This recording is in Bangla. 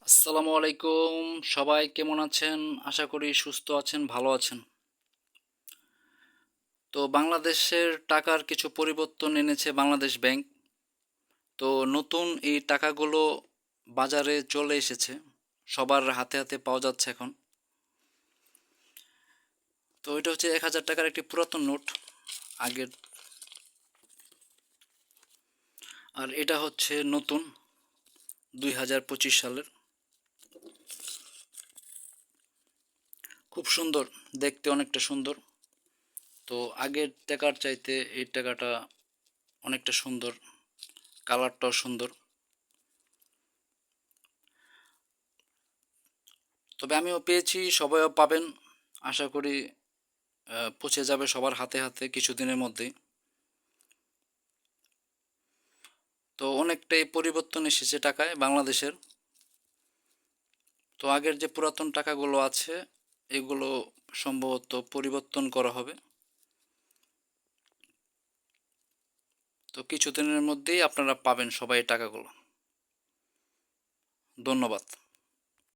আসসালামু আলাইকুম। সবাই কেমন আছেন? আশা করি সুস্থ আছেন, ভালো আছেন। তো বাংলাদেশের টাকার কিছু পরিবর্তন এনেছে বাংলাদেশ ব্যাংক। তো নতুন এই টাকাগুলো বাজারে চলে এসেছে, সবার হাতে হাতে পাওয়া যাচ্ছে এখন। তো এটা হচ্ছে ১,০০০ টাকার একটি পুরাতন নোট আগের, আর এটা হচ্ছে নতুন ২০২৫ সালের। খুব সুন্দর, দেখতে অনেকটা সুন্দর। তো আগের টাকার চাইতে এই টাকাটা অনেকটা সুন্দর, কালারটাও সুন্দর। তবে আমিও পেয়েছি, সবাইও পাবেন। আশা করি পৌঁছে যাবে সবার হাতে হাতে কিছুদিনের মধ্যেই। তো অনেকটাই পরিবর্তন এসেছে টাকায় বাংলাদেশের। তো আগের যে পুরাতন টাকাগুলো আছে এগুলো সম্ভবত পরিবর্তন করা হবে। তো কিছুদিনের মধ্যেই আপনারা পাবেন সবাই এই টাকাগুলো। ধন্যবাদ।